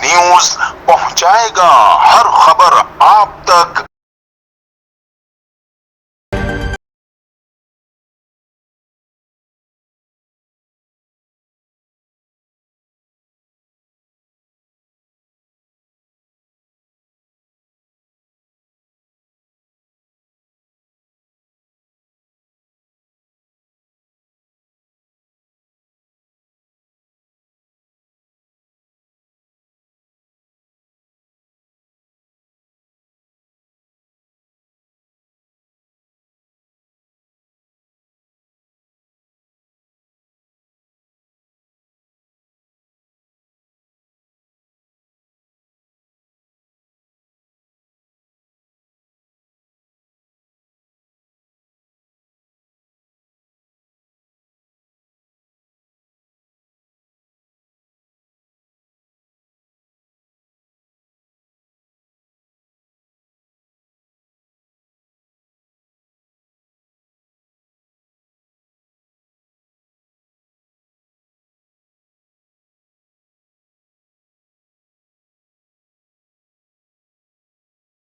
News پہنچائے گا ہر خبر آپ تک۔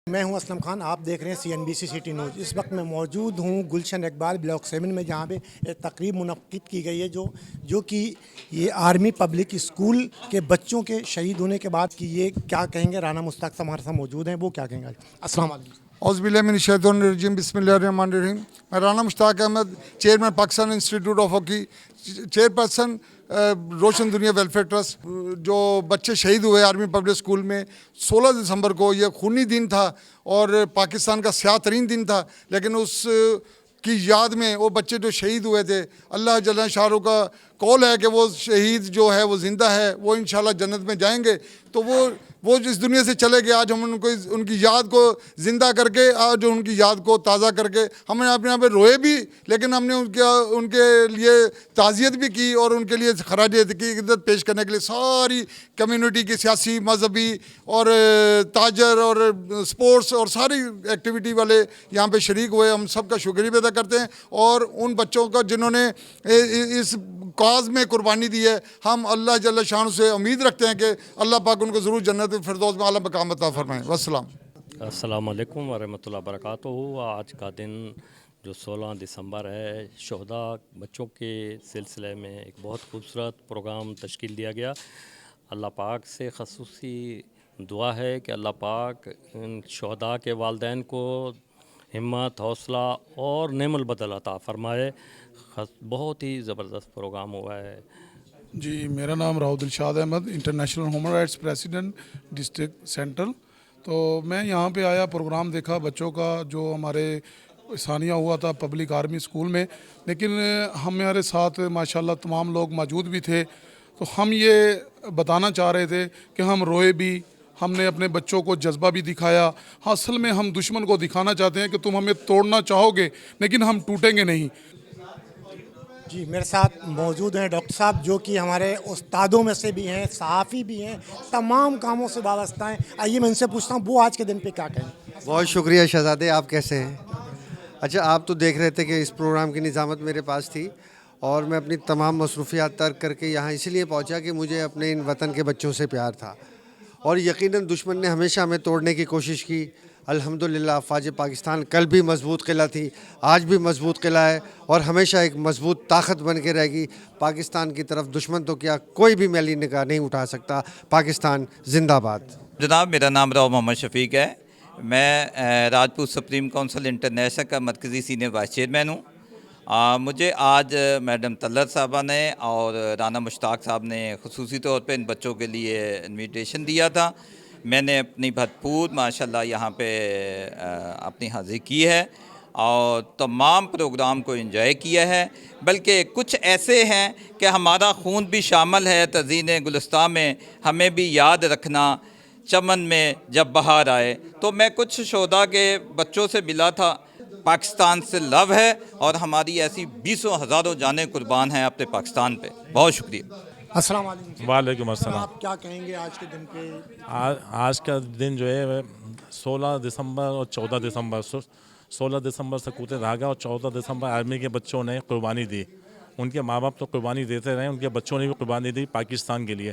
میں ہوں اسلم خان، آپ دیکھ رہے ہیں CNBC سٹی نیوز۔ اس وقت میں موجود ہوں گلشن اقبال بلاک 7 میں، جہاں پہ ایک تقریب منعقد کی گئی ہے جو کہ یہ آرمی پبلک اسکول کے بچوں کے شہید ہونے کے بعد کی یہ کیا کہیں گے۔ رانا مشتاق صاحب ہمارے ساتھ موجود ہیں، وہ کیا کہیں گے۔ السلام علیکم۔ اعوذ باللہ من الشیطان الرجیم، بسم اللہ الرحمن الرحیم۔ میں Rana Mushtaq Ahmed, chairman Pakistan institute of hockey, chairperson Roshan Duniya welfare trust. جو بچے شہید ہوئے آرمی پبلک اسکول میں 16 دسمبر کو، یہ خونی دن تھا اور پاکستان کا سیاہ ترین دن تھا، لیکن اس کی یاد میں وہ بچے جو شہید ہوئے تھے، اللہ جل شاہ کا قول ہے کہ وہ شہید جو ہے وہ زندہ ہے، وہ انشاءاللہ جنت میں جائیں گے۔ تو وہ اس دنیا سے چلے گئے، آج ہم ان کی یاد کو زندہ کر کے، آج ان کی یاد کو تازہ کر کے، ہم نے اپنے یہاں پہ روئے بھی، لیکن ہم نے ان کے لیے تعزیت بھی کی اور ان کے لیے خراج عقیدت پیش کرنے کے لیے ساری کمیونٹی کی سیاسی، مذہبی اور تاجر اور سپورٹس اور ساری ایکٹیویٹی والے یہاں پہ شریک ہوئے۔ ہم سب کا شکریہ ادا کرتے ہیں اور ان بچوں کا جنہوں نے اس کاز میں قربانی دی ہے، ہم اللہ جل شان سے امید رکھتے ہیں کہ اللہ پاک ان کو ضرور جنت الفردوس میں اعلیٰ مقام عطا فرمائیں۔ والسلام۔ السلام علیکم ورحمۃ اللہ وبرکاتہ۔ آج کا دن جو 16 دسمبر ہے، شہداء بچوں کے سلسلے میں ایک بہت خوبصورت پروگرام تشکیل دیا گیا۔ اللہ پاک سے خصوصی دعا ہے کہ اللہ پاک ان شہداء کے والدین کو ہمت، حوصلہ اور نعم البدل عطا فرمائے۔ بہت ہی زبردست پروگرام ہوا ہے۔ جی، میرا نام Rao Dilshad Ahmed, international human rights president district central. تو میں یہاں پہ آیا، پروگرام دیکھا بچوں کا جو ہمارے ثانیہ ہوا تھا پبلک آرمی اسکول میں، لیکن ہمارے ساتھ ماشاءاللہ تمام لوگ موجود بھی تھے۔ تو ہم یہ بتانا چاہ رہے تھے کہ ہم روئے بھی، ہم نے اپنے بچوں کو جذبہ بھی دکھایا۔ اصل میں ہم دشمن کو دکھانا چاہتے ہیں کہ تم ہمیں توڑنا چاہو گے لیکن ہم ٹوٹیں گے نہیں۔ جی، میرے ساتھ موجود ہیں ڈاکٹر صاحب، جو کہ ہمارے استادوں میں سے بھی ہیں، صحافی بھی ہیں، تمام کاموں سے وابستہ ہیں۔ آئیے میں ان سے پوچھتا ہوں وہ آج کے دن پہ کیا کہیں۔ بہت شکریہ شہزادے، آپ کیسے ہیں؟ اچھا، آپ تو دیکھ رہے تھے کہ اس پروگرام کی نظامت میرے پاس تھی اور میں اپنی تمام مصروفیات ترک کر کے یہاں اس لیے پہنچا کہ مجھے اپنے ان وطن کے بچوں سے پیار تھا، اور یقیناً دشمن نے ہمیشہ ہمیں توڑنے کی کوشش کی۔ الحمدللہ افواج پاکستان کل بھی مضبوط قلعہ تھی، آج بھی مضبوط قلعہ ہے اور ہمیشہ ایک مضبوط طاقت بن کے رہے گی۔ پاکستان کی طرف دشمن تو کیا کوئی بھی میلی نگاہ نہیں اٹھا سکتا۔ پاکستان زندہ باد۔ جناب، میرا نام راؤ محمد شفیق ہے، میں راجپوت سپریم کونسل انٹرنیشنل کا مرکزی سینئر وائس چیئرمین ہوں۔ مجھے آج میڈم طلعت صاحبہ نے اور رانا مشتاق صاحب نے خصوصی طور پہ ان بچوں کے لیے انویٹیشن دیا تھا۔ میں نے اپنی بھرپور ماشاءاللہ یہاں پہ اپنی حاضری کی ہے اور تمام پروگرام کو انجوائے کیا ہے، بلکہ کچھ ایسے ہیں کہ ہمارا خون بھی شامل ہے تزئین گلستان میں، ہمیں بھی یاد رکھنا چمن میں جب بہار آئے۔ تو میں کچھ شہداء کے بچوں سے ملا تھا۔ پاکستان سے لو ہے اور ہماری ایسی 20 ہزاروں جانیں قربان ہیں اپنے پاکستان پہ۔ بہت شکریہ۔ السلام علیکم۔ وعلیکم السلام۔ آپ کیا کہیں گے آج کے دن پہ؟ آج کا دن جو ہے 16 دسمبر اور 14 دسمبر، 16 دسمبر سے کوتے دھاگا اور 14 دسمبر آرمی کے بچوں نے قربانی دی۔ ان کے ماں باپ تو قربانی دیتے رہے، ان کے بچوں نے بھی قربانی دی پاکستان کے لیے،